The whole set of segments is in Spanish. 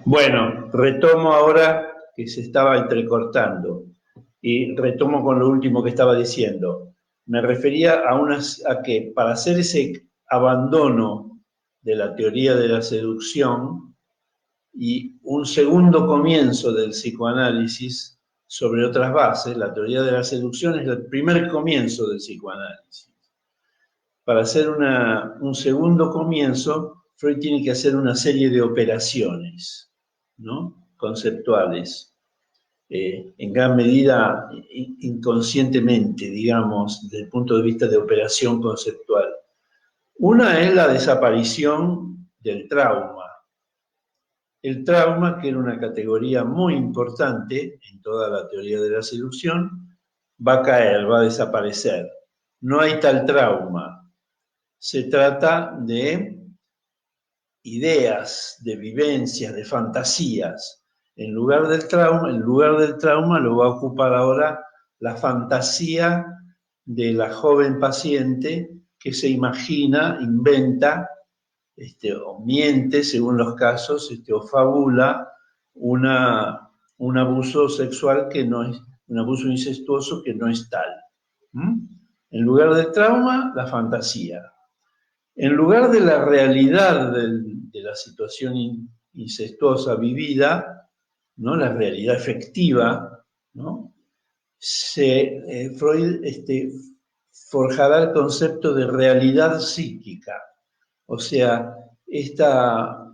Bueno, retomo ahora que se estaba entrecortando y retomo con lo último que estaba diciendo. Me refería a que para hacer ese abandono de la teoría de la seducción y un segundo comienzo del psicoanálisis sobre otras bases, la teoría de la seducción es el primer comienzo del psicoanálisis. Para hacer un segundo comienzo, Freud tiene que hacer una serie de operaciones, ¿no?, conceptuales, en gran medida inconscientemente, digamos, desde el punto de vista de operación conceptual. Una es la desaparición del trauma. El trauma, que era una categoría muy importante en toda la teoría de la seducción, va a caer, va a desaparecer. No hay tal trauma. Se trata de ideas, de vivencias, de fantasías. En lugar del trauma lo va a ocupar ahora la fantasía de la joven paciente que se imagina, inventa, o miente, según los casos, o fabula un abuso sexual que no es, un abuso incestuoso que no es tal. ¿Mm? En lugar del trauma, la fantasía. En lugar de la realidad de la situación incestuosa vivida, ¿no?, la realidad efectiva, ¿no?, Freud forjará el concepto de realidad psíquica. O sea, esta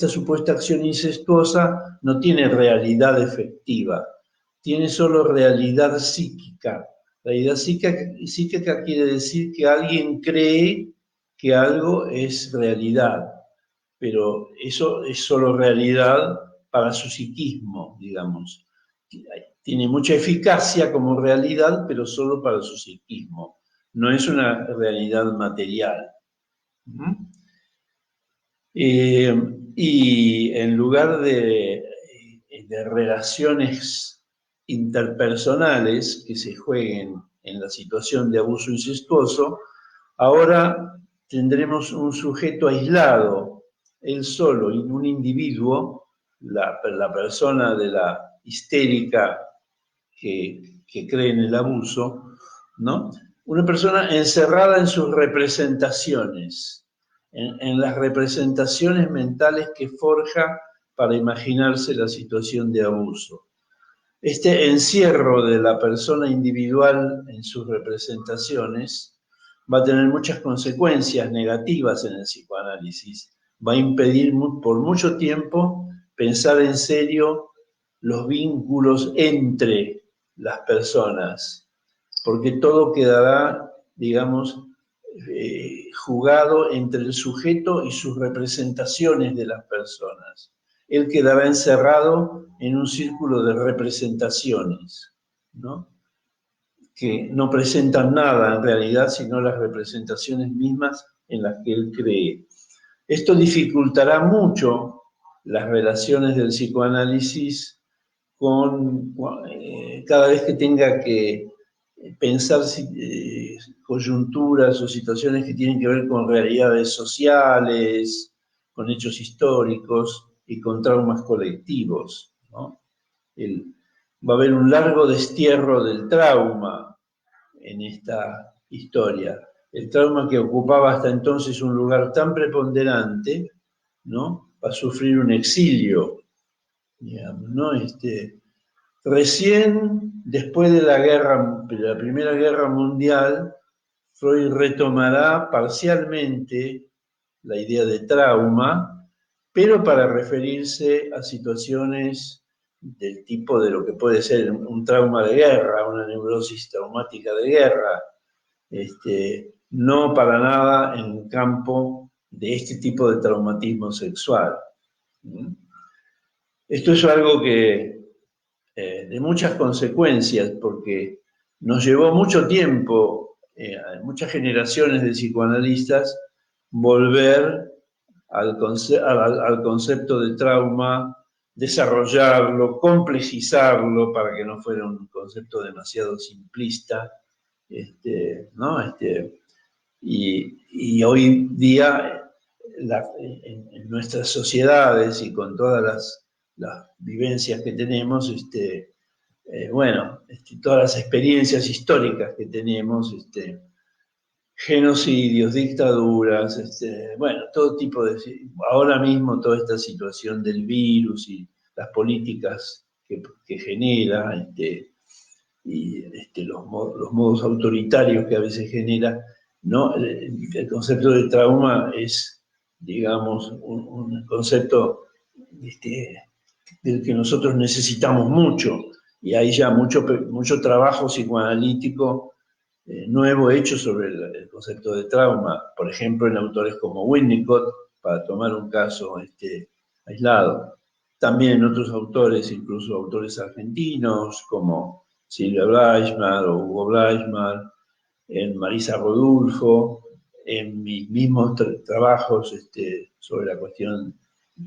supuesta acción incestuosa no tiene realidad efectiva, tiene solo realidad psíquica. Realidad psíquica quiere decir que alguien cree que algo es realidad, pero eso es solo realidad para su psiquismo, digamos. Tiene mucha eficacia como realidad, pero solo para su psiquismo. No es una realidad material. Y en lugar de relaciones interpersonales que se jueguen en la situación de abuso incestuoso, ahora tendremos un sujeto aislado, él solo, un individuo, la persona de la histérica que cree en el abuso, ¿no? Una persona encerrada en sus representaciones, en las representaciones mentales que forja para imaginarse la situación de abuso. Este encierro de la persona individual en sus representaciones va a tener muchas consecuencias negativas en el psicoanálisis. Va a impedir por mucho tiempo pensar en serio los vínculos entre las personas, porque todo quedará, digamos, jugado entre el sujeto y sus representaciones de las personas. Él quedará encerrado en un círculo de representaciones, ¿no?, que no presentan nada en realidad, sino las representaciones mismas en las que él cree. Esto dificultará mucho las relaciones del psicoanálisis cada vez que tenga que pensar coyunturas o situaciones que tienen que ver con realidades sociales, con hechos históricos y con traumas colectivos, ¿no? Va a haber un largo destierro del trauma en esta historia. El trauma, que ocupaba hasta entonces un lugar tan preponderante, ¿no?, va a sufrir un exilio, digamos, ¿no? Recién después de la Primera Guerra Mundial, Freud retomará parcialmente la idea de trauma, pero para referirse a situaciones del tipo de lo que puede ser un trauma de guerra, una neurosis traumática de guerra, no para nada en el campo de este tipo de traumatismo sexual. Esto es algo que de muchas consecuencias, porque nos llevó mucho tiempo, muchas generaciones de psicoanalistas, volver al concepto de trauma, desarrollarlo, complejizarlo para que no fuera un concepto demasiado simplista, ¿no? Y hoy día, en nuestras sociedades y con todas las vivencias que tenemos, todas las experiencias históricas que tenemos, genocidios, dictaduras, todo tipo de... Ahora mismo toda esta situación del virus y las políticas que genera, los modos autoritarios que a veces genera, ¿no? El concepto de trauma es, digamos, un concepto del que nosotros necesitamos mucho, y hay ya mucho trabajo psicoanalítico nuevo hecho sobre el concepto de trauma, por ejemplo, en autores como Winnicott, para tomar un caso aislado. También en otros autores, incluso autores argentinos, como Silvia Bleichmar o Hugo Bleichmar, en Marisa Rodulfo, en mis mismos trabajos sobre la cuestión,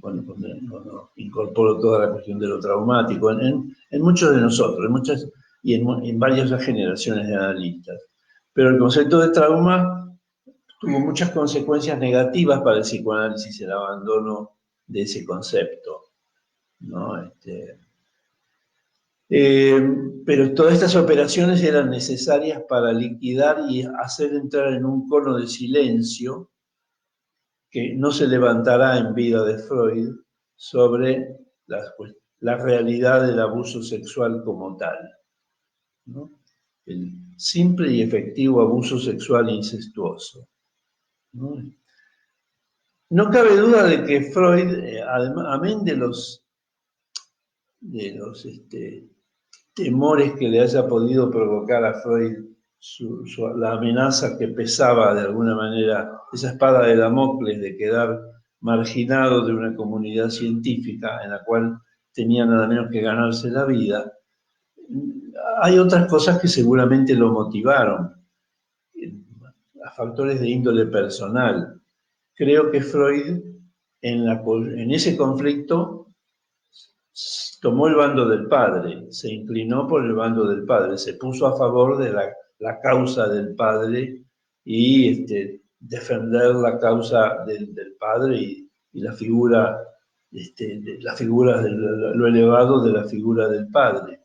cuando incorporo toda la cuestión de lo traumático, en muchos de nosotros, en varias generaciones de analistas. Pero el concepto de trauma tuvo muchas consecuencias negativas para el psicoanálisis, el abandono de ese concepto, ¿no? Pero todas estas operaciones eran necesarias para liquidar y hacer entrar en un cono de silencio que no se levantará en vida de Freud sobre la realidad del abuso sexual como tal, ¿no? El simple y efectivo abuso sexual incestuoso, ¿no? No cabe duda de que Freud, amén de los temores que le haya podido provocar a Freud la amenaza que pesaba de alguna manera, esa espada de Damocles de quedar marginado de una comunidad científica en la cual tenía nada menos que ganarse la vida. Hay otras cosas que seguramente lo motivaron, a factores de índole personal. Creo que Freud en ese conflicto tomó el bando del padre, se inclinó por el bando del padre, se puso a favor de la causa del padre y defender la causa del padre y la figura, lo elevado de la figura del padre.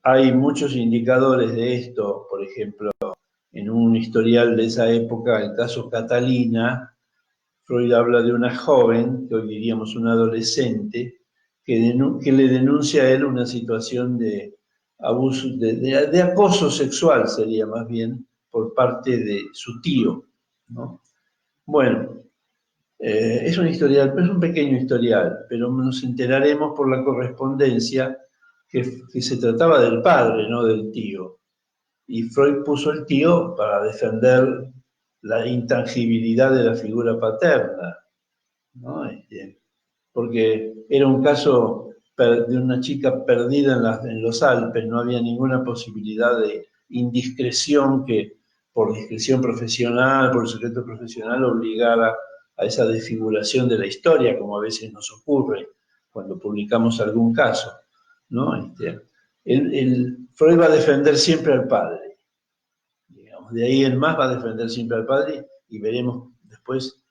Hay muchos indicadores de esto, por ejemplo, en un historial de esa época, el caso Catalina, Freud habla de una joven, que hoy diríamos una adolescente, que le denuncia a él una situación de abuso, de acoso sexual, sería más bien, por parte de su tío, ¿no? Bueno, es un historial, es un pequeño historial, pero nos enteraremos por la correspondencia que se trataba del padre, no del tío. Y Freud puso el tío para defender la intangibilidad de la figura paterna, ¿no? Porque era un caso de una chica perdida en los Alpes, no había ninguna posibilidad de indiscreción que por discreción profesional, por secreto profesional, obligara a esa desfiguración de la historia, como a veces nos ocurre cuando publicamos algún caso, ¿no? Freud va a defender siempre al padre, digamos. De ahí en más va a defender siempre al padre y veremos después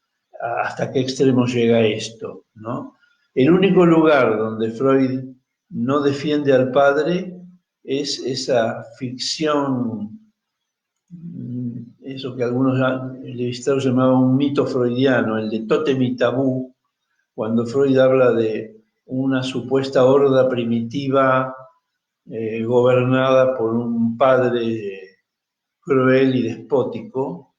hasta qué extremo llega esto, ¿no? El único lugar donde Freud no defiende al padre es esa ficción, eso que algunos Lévi-Strauss llamaban un mito freudiano, el de tótem y tabú, cuando Freud habla de una supuesta horda primitiva gobernada por un padre cruel y despótico,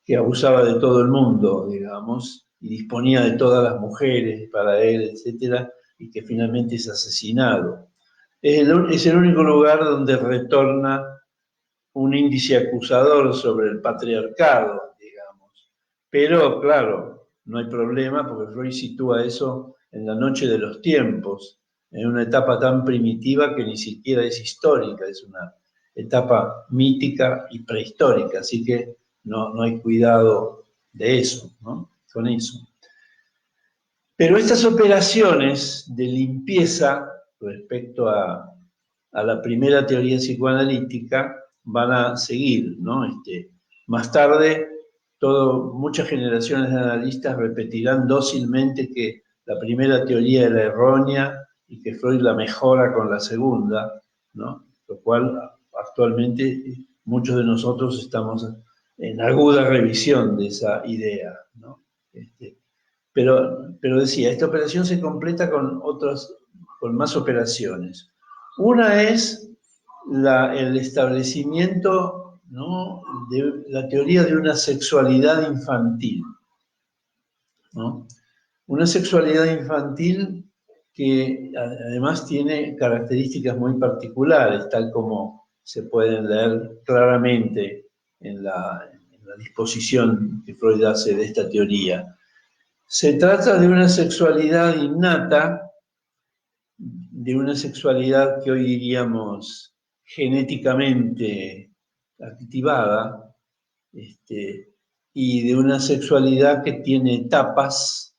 que abusaba de todo el mundo, digamos, y disponía de todas las mujeres para él, etcétera, y que finalmente es asesinado. Es el único lugar donde retorna un índice acusador sobre el patriarcado, digamos. Pero, claro, no hay problema porque Freud sitúa eso en la noche de los tiempos, en una etapa tan primitiva que ni siquiera es histórica, es una etapa mítica y prehistórica, así que no hay cuidado de eso, ¿no? Con eso. Pero estas operaciones de limpieza respecto a la primera teoría psicoanalítica van a seguir, ¿no? Más tarde, muchas generaciones de analistas repetirán dócilmente que la primera teoría era errónea y que Freud la mejora con la segunda, ¿no? Lo cual actualmente muchos de nosotros estamos en aguda revisión de esa idea, ¿no? Pero decía, esta operación se completa con más operaciones. Una es el establecimiento, ¿no?, de la teoría de una sexualidad infantil, ¿no? Una sexualidad infantil que además tiene características muy particulares, tal como se pueden leer claramente en la disposición que Freud hace de esta teoría. Se trata de una sexualidad innata, de una sexualidad que hoy diríamos genéticamente activada, y de una sexualidad que tiene etapas,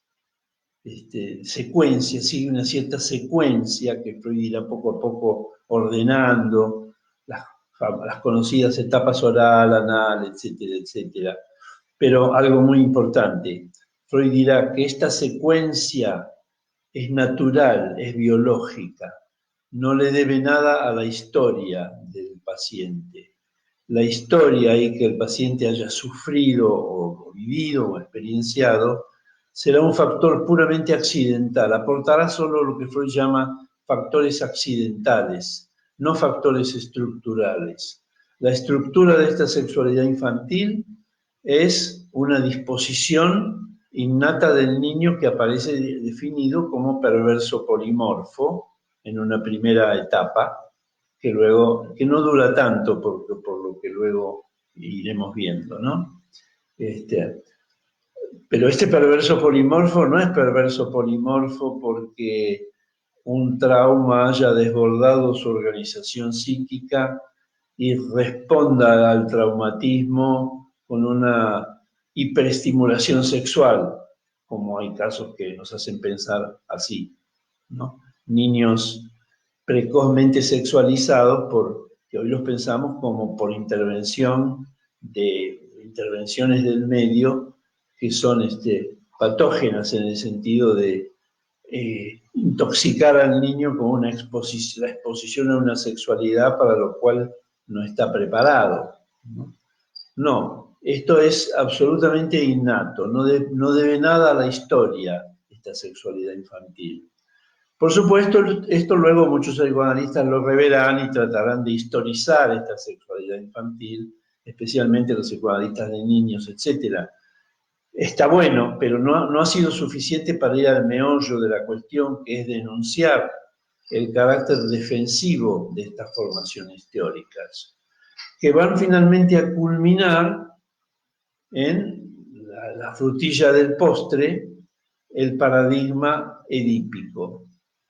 secuencias, sigue una cierta secuencia que Freud irá poco a poco ordenando, las conocidas etapas oral, anal, etcétera, etcétera. Pero algo muy importante, Freud dirá que esta secuencia es natural, es biológica, no le debe nada a la historia del paciente. La historia y que el paciente haya sufrido o vivido o experienciado será un factor puramente accidental, aportará solo lo que Freud llama factores accidentales, no factores estructurales. La estructura de esta sexualidad infantil es una disposición innata del niño que aparece definido como perverso polimorfo en una primera etapa, que no dura tanto por lo que luego iremos viendo, ¿no? Pero este perverso polimorfo no es perverso polimorfo porque un trauma haya desbordado su organización psíquica y responda al traumatismo con una hiperestimulación sexual, como hay casos que nos hacen pensar así, ¿no? Niños precozmente sexualizados que hoy los pensamos como por intervenciones del medio que son patógenas en el sentido de intoxicar al niño con la exposición a una sexualidad para lo cual no está preparado, ¿no? No, esto es absolutamente innato, no debe nada a la historia, esta sexualidad infantil. Por supuesto, esto luego muchos psicoanalistas lo reverán y tratarán de historizar esta sexualidad infantil, especialmente los psicoanalistas de niños, etc. Está bueno, pero no ha sido suficiente para ir al meollo de la cuestión, que es denunciar el carácter defensivo de estas formaciones teóricas, que van finalmente a culminar en la frutilla del postre, el paradigma edípico,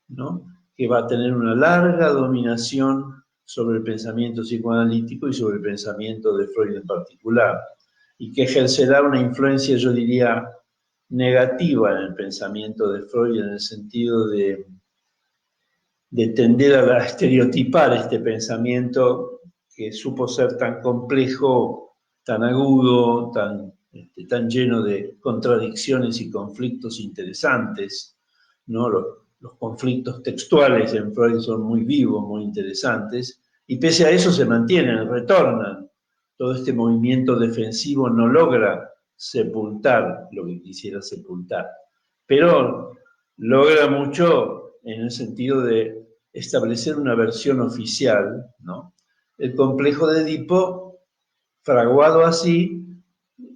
¿no?, que va a tener una larga dominación sobre el pensamiento psicoanalítico y sobre el pensamiento de Freud en particular, y que ejercerá una influencia, yo diría, negativa en el pensamiento de Freud, en el sentido de tender a estereotipar este pensamiento que supo ser tan complejo, tan agudo, tan lleno de contradicciones y conflictos interesantes, ¿no? Los conflictos textuales en Freud son muy vivos, muy interesantes, y pese a eso se mantienen, retornan. Todo este movimiento defensivo no logra sepultar lo que quisiera sepultar, pero logra mucho en el sentido de establecer una versión oficial, ¿no? El complejo de Edipo, fraguado así,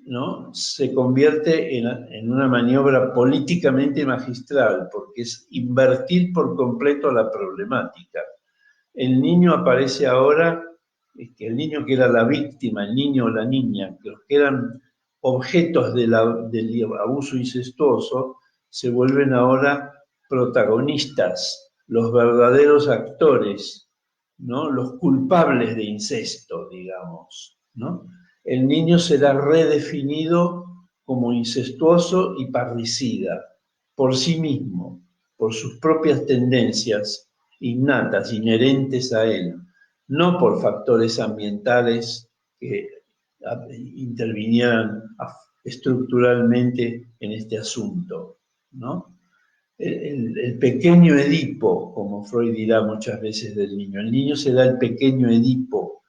¿no?, se convierte en una maniobra políticamente magistral, porque es invertir por completo la problemática. El niño aparece ahora, el niño que era la víctima, el niño o la niña, que eran objetos del abuso incestuoso, se vuelven ahora protagonistas, los verdaderos actores, ¿no?, los culpables de incesto, digamos, ¿no? El niño será redefinido como incestuoso y parricida por sí mismo, por sus propias tendencias innatas, inherentes a él, no por factores ambientales que intervinieran estructuralmente en este asunto, ¿no? El pequeño Edipo, como Freud dirá muchas veces del niño. El niño será el pequeño Edipo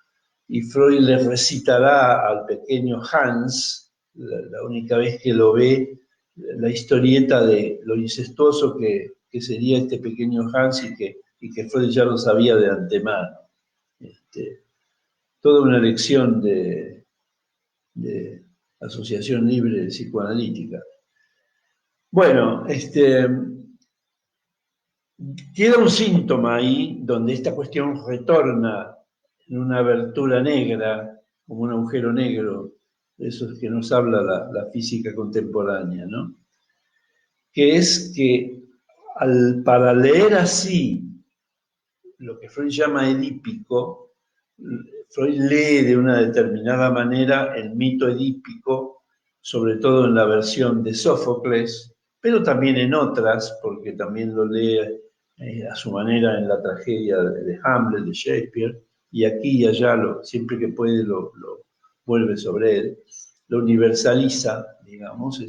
y Freud le recitará al pequeño Hans, la única vez que lo ve, la historieta de lo incestuoso que sería este pequeño Hans y que Freud ya lo sabía de antemano. Toda una lección de asociación libre psicoanalítica. Bueno, queda un síntoma ahí donde esta cuestión retorna en una abertura negra, como un agujero negro, de esos que nos habla la física contemporánea, ¿no? Que es que para leer así lo que Freud llama edípico, Freud lee de una determinada manera el mito edípico, sobre todo en la versión de Sófocles, pero también en otras, porque también lo lee a su manera en la tragedia de Hamlet, de Shakespeare, y aquí y allá, siempre que puede, lo vuelve sobre él, lo universaliza, digamos,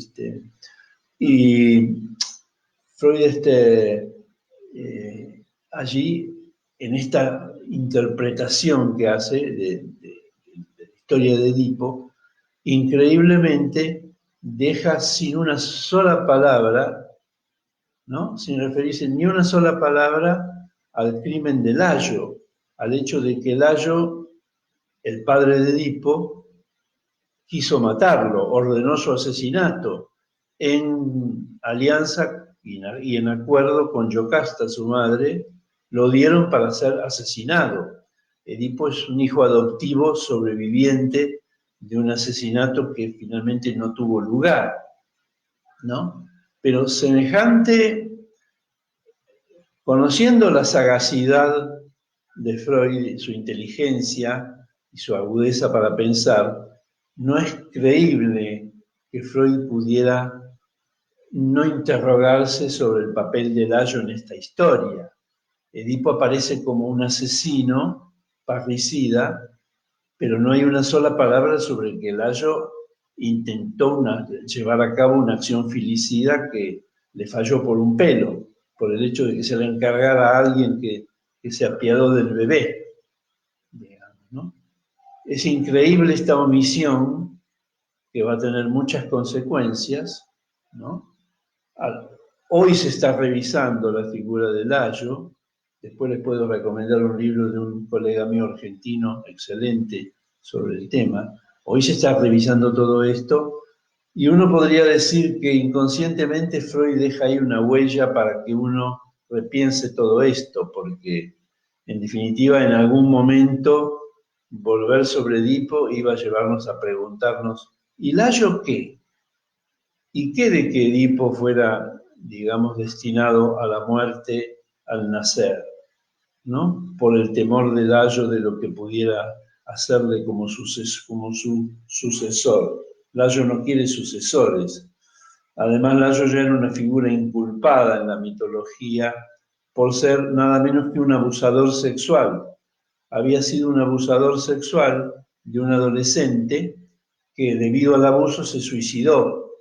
y Freud allí, en esta interpretación que hace de la historia de Edipo, increíblemente deja sin una sola palabra, ¿no? Sin referirse ni una sola palabra al crimen de Layo, al hecho de que Layo, el padre de Edipo, quiso matarlo, ordenó su asesinato en alianza y en acuerdo con Yocasta, su madre, lo dieron para ser asesinado. Edipo es un hijo adoptivo sobreviviente de un asesinato que finalmente no tuvo lugar, ¿no? Pero semejante, conociendo la sagacidad de Freud, su inteligencia y su agudeza para pensar, no es creíble que Freud pudiera no interrogarse sobre el papel de Layo en esta historia. Edipo aparece como un asesino, parricida, pero no hay una sola palabra sobre que Layo intentó llevar a cabo una acción filicida que le falló por un pelo, por el hecho de que se le encargara a alguien que se apiadó del bebé, digamos, ¿no? Es increíble esta omisión que va a tener muchas consecuencias, ¿no? Hoy se está revisando la figura de Layo. Después les puedo recomendar un libro de un colega mío argentino excelente sobre el tema. Hoy se está revisando todo esto y uno podría decir que inconscientemente Freud deja ahí una huella para que uno repiense todo esto, porque en definitiva en algún momento volver sobre Edipo iba a llevarnos a preguntarnos, ¿y Layo qué? ¿Y qué de que Edipo fuera, digamos, destinado a la muerte al nacer, ¿no? Por el temor de Layo de lo que pudiera hacerle como su sucesor. Layo no quiere sucesores. Además, Layo ya era una figura inculpada en la mitología por ser nada menos que un abusador sexual. Había sido un abusador sexual de un adolescente que debido al abuso se suicidó,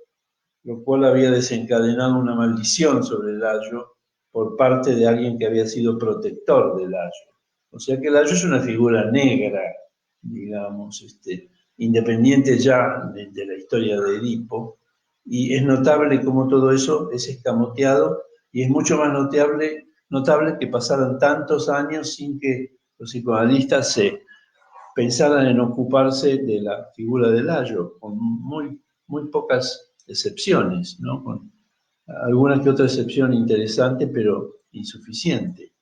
lo cual había desencadenado una maldición sobre Layo por parte de alguien que había sido protector de Layo. O sea que Layo es una figura negra, digamos, independiente ya de la historia de Edipo, y es notable cómo todo eso es escamoteado, y es mucho más notable que pasaran tantos años sin que los psicoanalistas se pensaran en ocuparse de la figura de Layo, con muy pocas excepciones, ¿no? Con alguna que otra excepción interesante, pero insuficiente.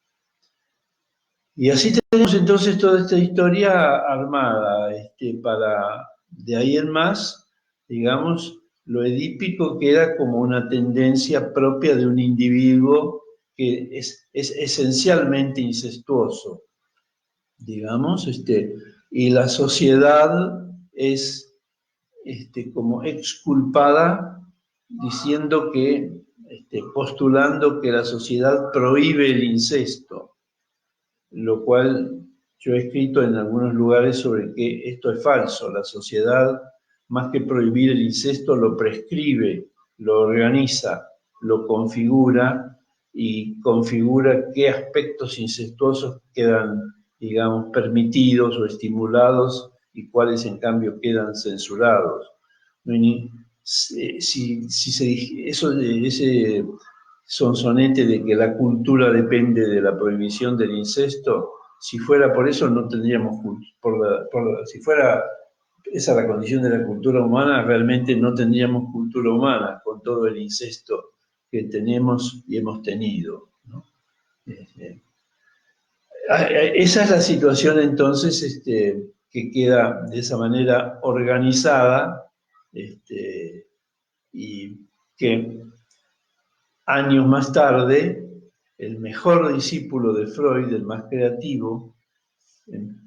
Y así tenemos entonces toda esta historia armada, para de ahí en más, digamos, lo edípico queda como una tendencia propia de un individuo que es esencialmente incestuoso, digamos, y la sociedad es como exculpada diciendo que, postulando que la sociedad prohíbe el incesto, lo cual yo he escrito en algunos lugares sobre que esto es falso. La sociedad, más que prohibir el incesto, lo prescribe, lo organiza, lo configura y configura qué aspectos incestuosos quedan, digamos, permitidos o estimulados y cuáles, en cambio, quedan censurados. Ese sonsonete de que la cultura depende de la prohibición del incesto, si fuera por eso no tendríamos, si fuera esa la condición de la cultura humana, realmente no tendríamos cultura humana con todo el incesto que tenemos y hemos tenido, ¿no? Esa es la situación entonces que queda de esa manera organizada y que años más tarde el mejor discípulo de Freud, el más creativo,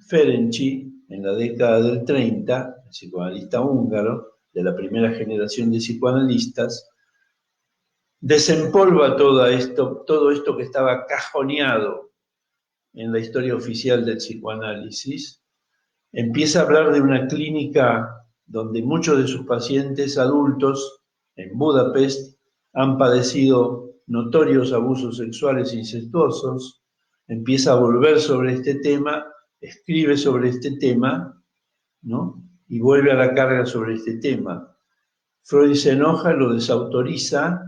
Ferenczi, en la década del 30, el psicoanalista húngaro, de la primera generación de psicoanalistas, desempolva todo esto que estaba cajoneado en la historia oficial del psicoanálisis, empieza a hablar de una clínica donde muchos de sus pacientes adultos en Budapest han padecido notorios abusos sexuales incestuosos, empieza a volver sobre este tema, escribe sobre este tema, ¿no? Y vuelve a la carga sobre este tema. Freud se enoja, lo desautoriza,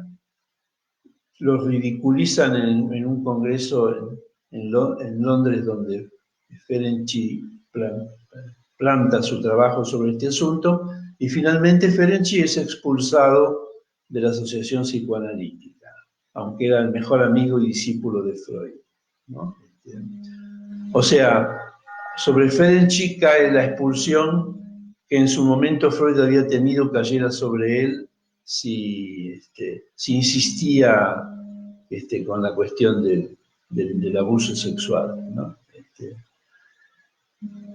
los ridiculizan en un congreso en Londres donde Ferenczi planta su trabajo sobre este asunto y finalmente Ferenczi es expulsado de la Asociación Psicoanalítica, aunque era el mejor amigo y discípulo de Freud, ¿no? O sea, sobre Ferenczi cae la expulsión que en su momento Freud había temido cayera sobre él si insistía con la cuestión del abuso sexual, ¿no?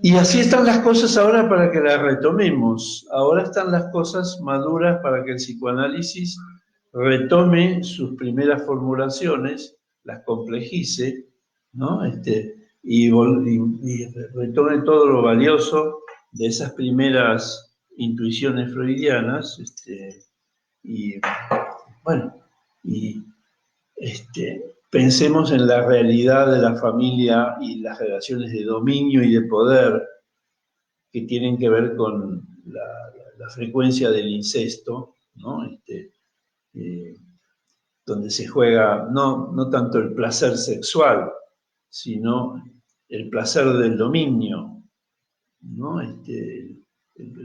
Y así están las cosas ahora para que las retomemos. Ahora están las cosas maduras para que el psicoanálisis retome sus primeras formulaciones, las complejice, ¿no? Y retome todo lo valioso de esas primeras intuiciones freudianas, y bueno, y pensemos en la realidad de la familia y las relaciones de dominio y de poder que tienen que ver con la frecuencia del incesto, ¿no? Donde se juega no tanto el placer sexual, sino el placer del dominio, ¿no? El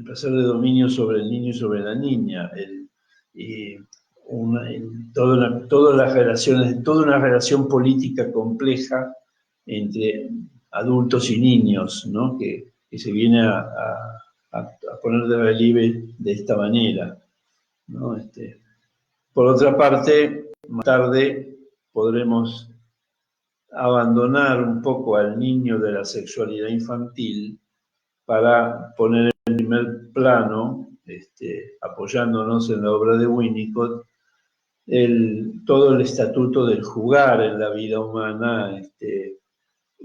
placer de dominio sobre el niño y sobre la niña, todas las relaciones, toda una relación política compleja entre adultos y niños, ¿no? que se viene a poner de relieve de esta manera, ¿no? Por otra parte, más tarde podremos abandonar un poco al niño de la sexualidad infantil para poner en primer plano, apoyándonos en la obra de Winnicott, todo el estatuto del jugar en la vida humana,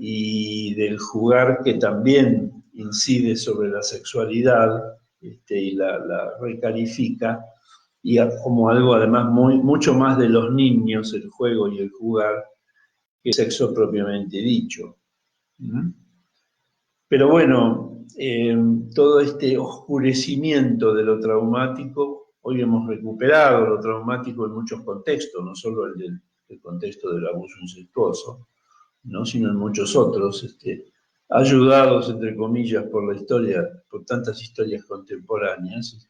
y del jugar que también incide sobre la sexualidad, y la recalifica, y como algo además mucho más de los niños, el juego y el jugar, que el sexo propiamente dicho. ¿Mm? Pero bueno, todo este oscurecimiento de lo traumático, hoy hemos recuperado lo traumático en muchos contextos, no solo el contexto del abuso incestuoso, ¿no? Sino en muchos otros, ayudados, entre comillas, por la historia, por tantas historias contemporáneas,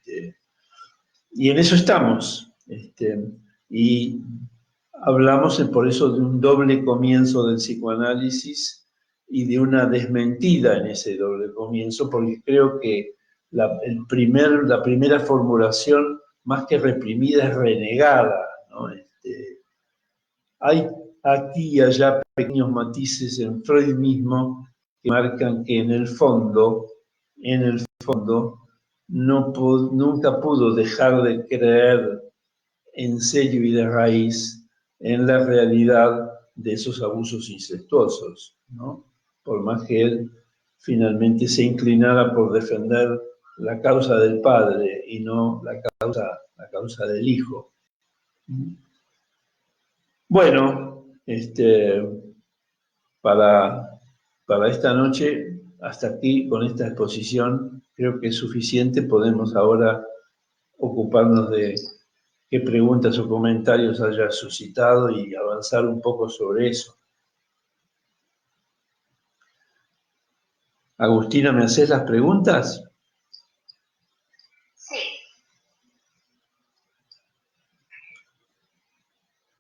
y en eso estamos. Y hablamos por eso de un doble comienzo del psicoanálisis y de una desmentida en ese doble comienzo, porque creo que la primera formulación, más que reprimida, es renegada, ¿no? Hay aquí y allá pequeños matices en Freud mismo que marcan que en el fondo, nunca pudo dejar de creer en serio y de raíz en la realidad de esos abusos incestuosos, ¿no? Por más que él finalmente se inclinara por defender la causa del padre y no la causa del hijo. Bueno, para esta noche, hasta aquí con esta exposición, creo que es suficiente. Podemos ahora ocuparnos de qué preguntas o comentarios haya suscitado y avanzar un poco sobre eso. Agustina, ¿me haces las preguntas? Sí.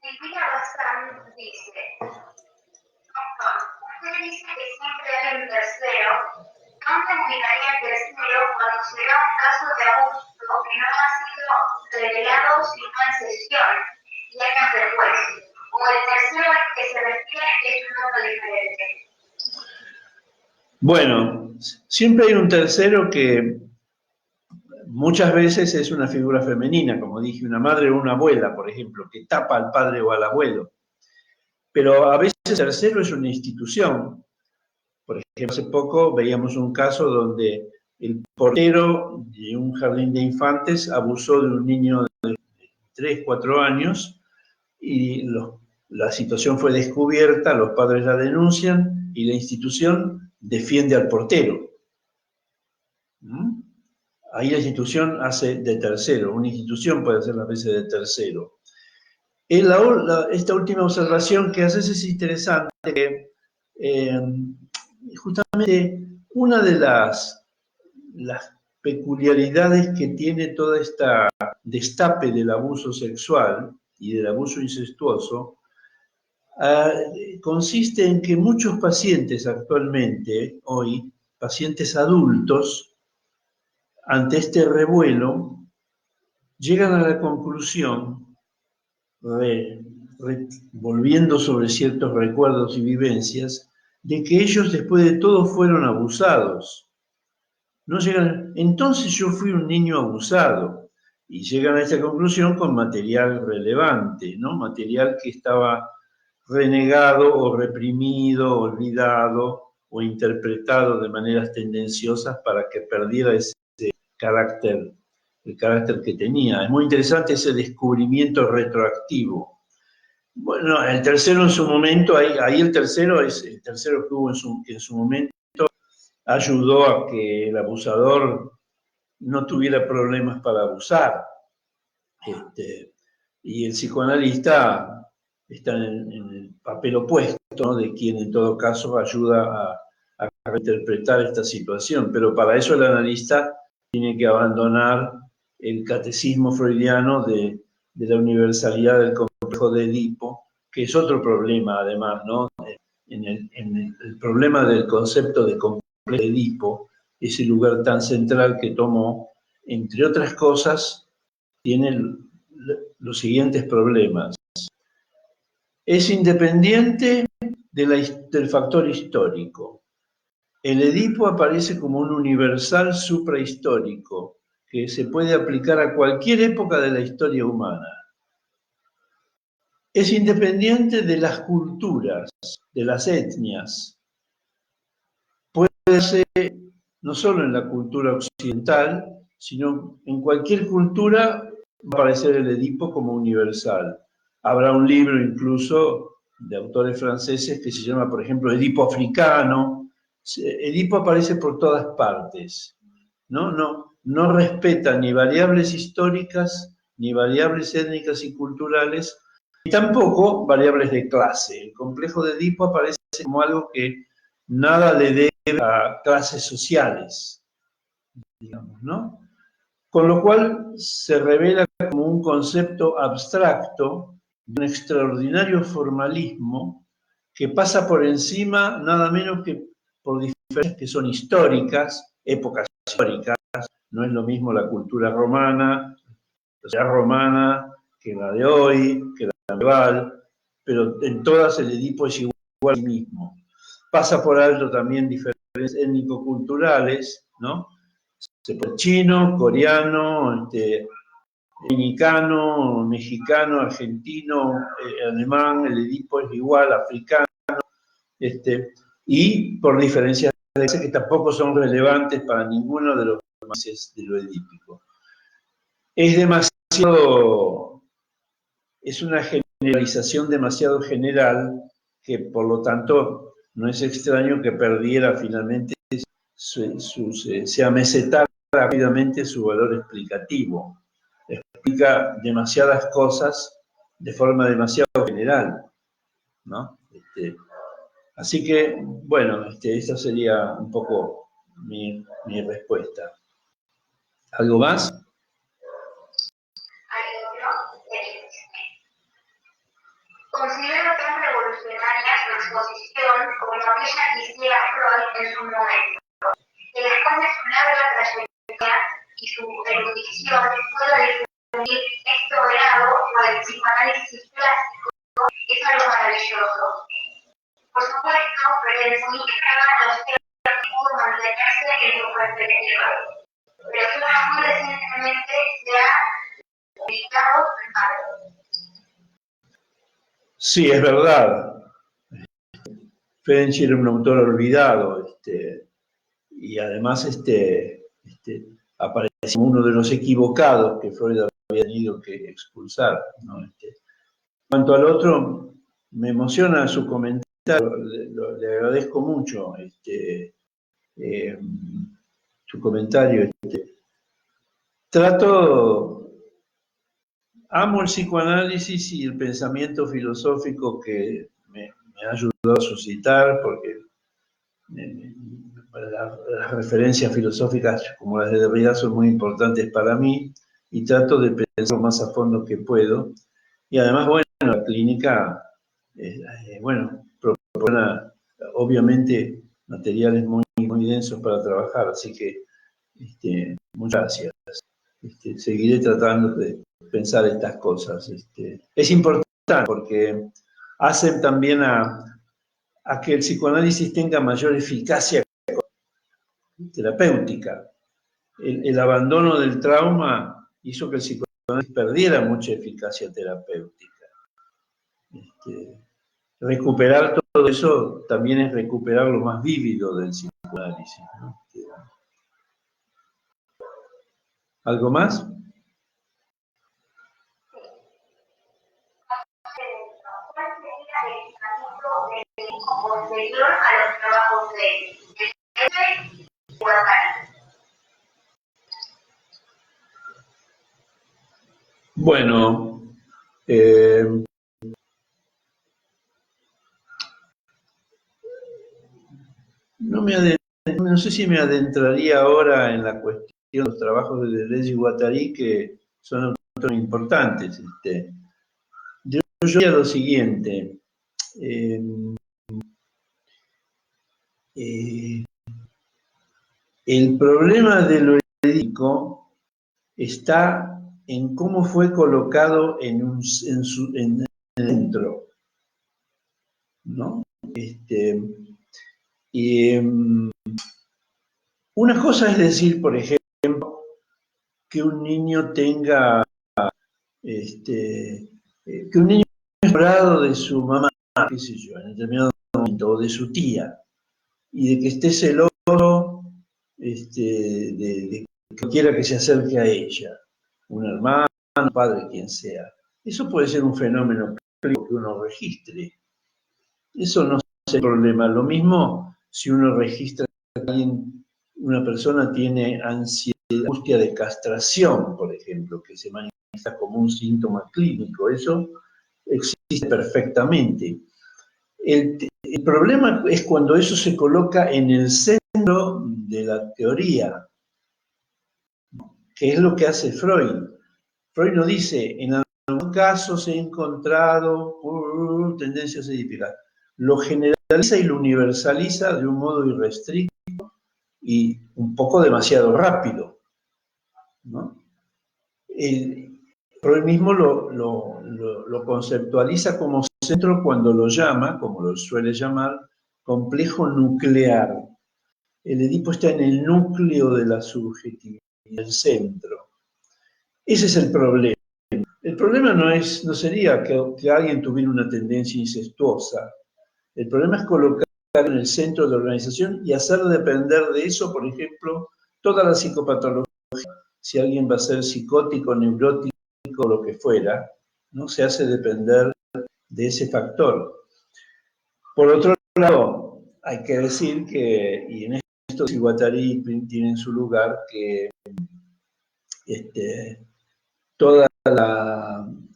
Silvina Bazán dice, doctor, usted dice que siempre hay un tercero. ¿Dónde miraría el tercero cuando se da un caso de abuso que no ha sido revelado sino en sesión y años después? ¿O el tercero al que se refiere es un otro diferente? Bueno, siempre hay un tercero que muchas veces es una figura femenina, como dije, una madre o una abuela, por ejemplo, que tapa al padre o al abuelo. Pero a veces el tercero es una institución. Por ejemplo, hace poco veíamos un caso donde el portero de un jardín de infantes abusó de un niño de 3, 4 años y la situación fue descubierta, los padres la denuncian y la institución defiende al portero. Ahí la institución hace de tercero, una institución puede hacer las veces de tercero. Esta última observación que haces es interesante, que justamente una de las peculiaridades que tiene toda esta destape del abuso sexual y del abuso incestuoso consiste en que muchos pacientes actualmente, hoy, pacientes adultos, ante este revuelo, llegan a la conclusión, volviendo sobre ciertos recuerdos y vivencias, de que ellos después de todo fueron abusados. No llegan, entonces yo fui un niño abusado, y llegan a esta conclusión con material relevante, ¿no? Material que estaba renegado o reprimido, olvidado o interpretado de maneras tendenciosas para que perdiera ese carácter, el carácter que tenía. Es muy interesante ese descubrimiento retroactivo. Bueno, el tercero en su momento, ahí el tercero es el tercero que hubo en su momento, ayudó a que el abusador no tuviera problemas para abusar. Y el psicoanalista está en el papel opuesto, ¿no? De quien en todo caso ayuda a reinterpretar esta situación. Pero para eso el analista tiene que abandonar el catecismo freudiano de la universalidad del complejo de Edipo, que es otro problema además, ¿no? En el problema del concepto de complejo de Edipo, ese lugar tan central que tomó, entre otras cosas, tiene los siguientes problemas. Es independiente del factor histórico. El Edipo aparece como un universal suprahistórico que se puede aplicar a cualquier época de la historia humana. Es independiente de las culturas, de las etnias. Puede ser no solo en la cultura occidental, sino en cualquier cultura va a aparecer el Edipo como universal. Habrá un libro incluso de autores franceses que se llama, por ejemplo, Edipo africano. Edipo aparece por todas partes. No respeta ni variables históricas, ni variables étnicas y culturales, y tampoco variables de clase. El complejo de Edipo aparece como algo que nada le debe a clases sociales, digamos, ¿no? Con lo cual se revela como un concepto abstracto de un extraordinario formalismo que pasa por encima nada menos que por diferencias que son históricas, épocas históricas. No es lo mismo la cultura romana, la sociedad romana, que la de hoy, que la medieval, pero en todas el Edipo es igual a sí mismo. Pasa por alto también diferencias étnico-culturales, ¿no? Chino, coreano, dominicano, mexicano, argentino, alemán, el Edipo es igual, africano, y por diferencias que tampoco son relevantes para ninguno de los matices de lo edípico. Es demasiado, es una generalización demasiado general que por lo tanto no es extraño que perdiera finalmente se amesetara rápidamente su valor explicativo. Explica demasiadas cosas de forma demasiado general, ¿no? Así que, bueno, esa sería un poco mi respuesta. ¿Algo más? Hay otro que dice: considero tan revolucionaria su exposición como aquella que hiciera Freud en su momento, que después de su larga trayectoria y su erudición pueda difundir esto grado por el psicoanálisis clásico es algo maravilloso. Por supuesto, pero en su izquierda los temas pudo mantenerse en su perspectiva, pero solo muy recientemente se ha publicado en algo. Sí, es verdad. Ferenczi era un autor olvidado, y además aparece como uno de los equivocados que Freud había tenido que expulsar, ¿no? En cuanto al otro, me emociona su comentario, le agradezco mucho su comentario. Amo el psicoanálisis y el pensamiento filosófico que me ha ayudado a suscitar, porque las referencias filosóficas como las de Derrida son muy importantes para mí y trato de pensar lo más a fondo que puedo. Y además, bueno, la clínica, propone obviamente materiales muy, muy densos para trabajar, así que muchas gracias. Seguiré tratando de pensar estas cosas. Es importante porque hacen también a que el psicoanálisis tenga mayor eficacia terapéutica. El abandono del trauma hizo que el psicoanálisis perdiera mucha eficacia terapéutica. Recuperar todo eso también es recuperar lo más vívido del psicoanálisis, ¿no? ¿Algo más? ¿Cuál sería el tratamiento posterior a los trabajos de Guattari? Bueno, no sé si me adentraría ahora en la cuestión de los trabajos de Deleuze y Guattari, que son autores importantes. Yo diría lo siguiente. El problema de lo edípico está en cómo fue colocado en el centro, ¿no? Una cosa es decir, por ejemplo, que un niño tenga, que un niño esté enamorado de su mamá, qué sé yo, en determinado momento, o de su tía, y de que esté celoso, de que quiera que se acerque a ella, un hermano, un padre, quien sea. Eso puede ser un fenómeno que uno registre. Eso no es el problema. Lo mismo si uno registra que una persona tiene ansiedad, angustia de castración, por ejemplo, que se manifiesta como un síntoma clínico. Eso existe perfectamente. El problema es cuando eso se coloca en el centro de la teoría, que es lo que hace Freud. Freud no dice, en algunos casos he encontrado tendencias edípicas. Lo generaliza y lo universaliza de un modo irrestricto y un poco demasiado rápido, ¿no? Freud mismo lo conceptualiza como centro cuando lo llama, como lo suele llamar, complejo nuclear. El Edipo está en el núcleo de la subjetividad, en el centro. Ese es el problema. El problema no sería que alguien tuviera una tendencia incestuosa. El problema es colocar en el centro de la organización y hacer depender de eso, por ejemplo, toda la psicopatología. Si alguien va a ser psicótico, neurótico, lo que fuera, ¿no? Se hace depender de ese factor. Por otro lado, hay que decir que, y en esto Guattari tiene su lugar, que todos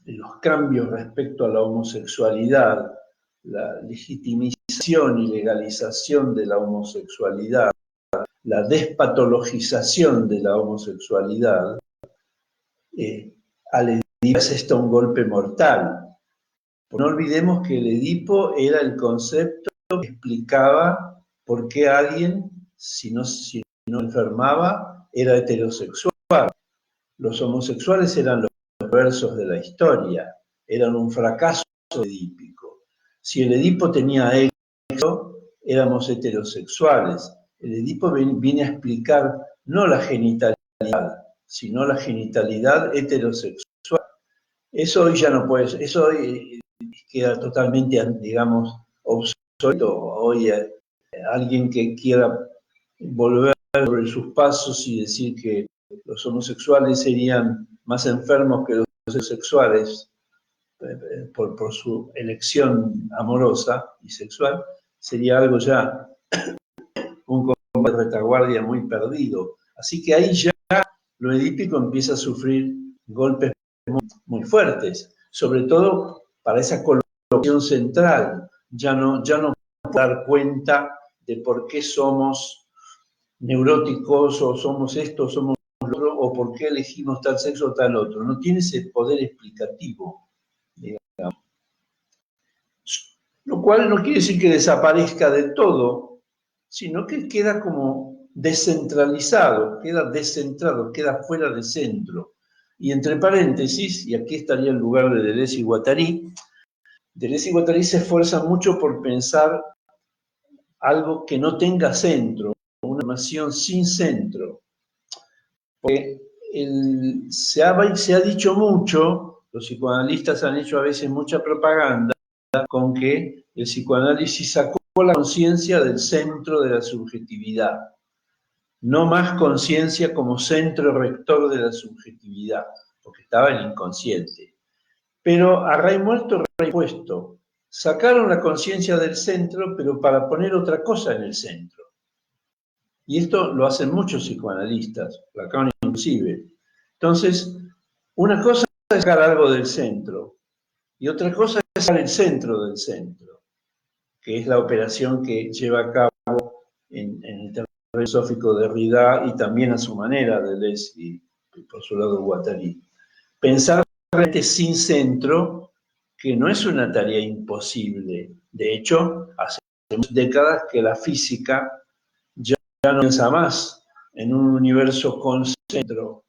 los cambios respecto a la homosexualidad, la legitimización y legalización de la homosexualidad, la despatologización de la homosexualidad, al Edipo es esto un golpe mortal. No olvidemos que el Edipo era el concepto que explicaba por qué alguien, si no enfermaba, era heterosexual. Los homosexuales eran los perversos de la historia, eran un fracaso edípico. Si el Edipo tenía éxito, éramos heterosexuales. El Edipo viene a explicar no la genitalidad, sino la genitalidad heterosexual. Eso hoy ya no puede, eso hoy queda totalmente, digamos, obsoleto. Hoy alguien que quiera volver sobre sus pasos y decir que los homosexuales serían más enfermos que los heterosexuales por su elección amorosa y sexual, sería algo ya, un combate de retaguardia muy perdido. Así que ahí ya lo edípico empieza a sufrir golpes muy fuertes, sobre todo para esa colocación central. Ya no podemos dar cuenta de por qué somos neuróticos o somos esto, somos lo otro, o por qué elegimos tal sexo o tal otro. No tiene ese poder explicativo, digamos. Lo cual no quiere decir que desaparezca de todo, sino que queda como descentralizado, queda descentrado, queda fuera de centro. Y entre paréntesis, y aquí estaría el lugar de Deleuze y Guattari, Deleuze y Guattari se esfuerzan mucho por pensar algo que no tenga centro, una formación sin centro. Porque se ha dicho mucho, los psicoanalistas han hecho a veces mucha propaganda con que el psicoanálisis sacó la conciencia del centro de la subjetividad. No más conciencia como centro rector de la subjetividad, porque estaba el inconsciente. Pero a rey muerto, rey puesto. Sacaron la conciencia del centro, pero para poner otra cosa en el centro. Y esto lo hacen muchos psicoanalistas, Lacan inclusive. Entonces, una cosa es sacar algo del centro, y otra cosa es sacar el centro del centro, que es la operación que lleva a cabo en el terreno filosófico de Derrida y también a su manera Deleuze y por su lado Guattari. Pensar realmente sin centro, que no es una tarea imposible. De hecho, hace décadas que la física ya no piensa más en un universo con centro,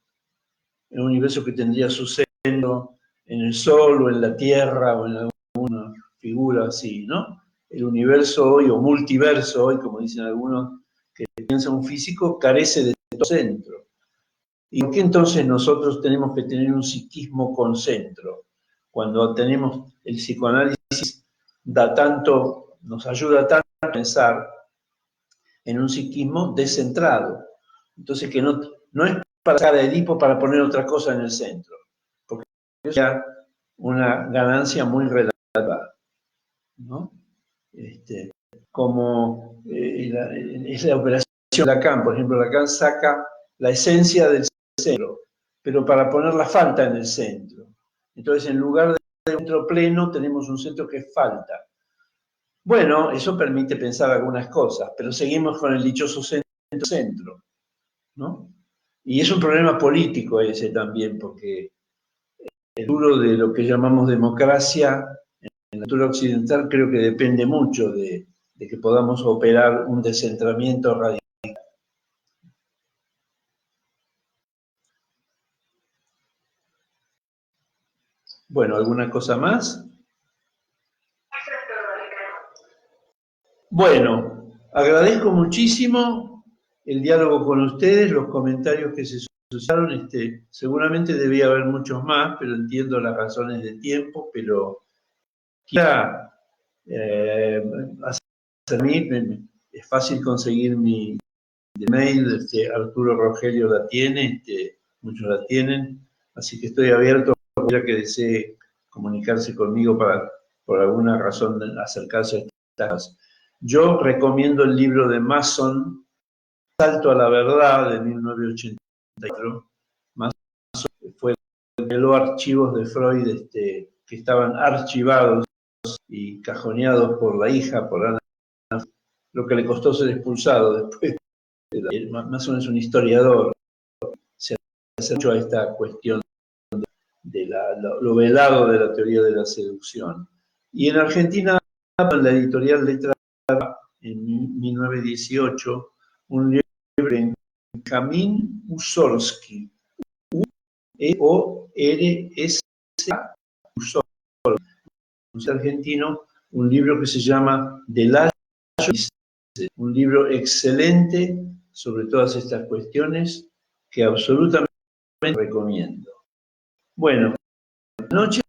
en un universo que tendría su centro en el Sol o en la Tierra o en alguna figura así, ¿no? El universo hoy, o multiverso hoy, como dicen algunos que piensa un físico, carece de todo centro. ¿Y por qué entonces nosotros tenemos que tener un psiquismo con centro? Cuando tenemos el psicoanálisis nos ayuda tanto a pensar en un psiquismo descentrado. Entonces que no es para sacar a Edipo para poner otra cosa en el centro, porque es ya una ganancia muy relativa, ¿no? Como es la operación de Lacan, por ejemplo, Lacan saca la esencia del centro, pero para poner la falta en el centro. Entonces, en lugar de un centro pleno, tenemos un centro que falta. Bueno, eso permite pensar algunas cosas, pero seguimos con el dichoso centro, ¿no? Y es un problema político ese también, porque el duro de lo que llamamos democracia en la cultura occidental creo que depende mucho de que podamos operar un descentramiento radical. Bueno, ¿alguna cosa más? Eso es todo, Ricardo. Bueno, agradezco muchísimo el diálogo con ustedes, los comentarios que se suscitaron. Seguramente debía haber muchos más, pero entiendo las razones de tiempo, pero quisiera hacer a mí, es fácil conseguir mi mail, Arturo Rogelio la tiene, muchos la tienen, así que estoy abierto a cualquiera que desee comunicarse conmigo para, por alguna razón, acercarse a estas cosas. Yo recomiendo el libro de Mason, Salto a la Verdad, de 1984. Mason reveló archivos de Freud que estaban archivados y cajoneados por la hija, por Ana, lo que le costó ser expulsado después. Mason es un historiador, se hace mucho a esta cuestión de lo velado de la teoría de la seducción. Y en Argentina, en la editorial Letra, en 1918, un libro de Benjamín Usorski, E-O-R-S-A, Usorski, un argentino, un libro que se llama De la, un libro excelente sobre todas estas cuestiones que absolutamente recomiendo. Bueno, buenas noches.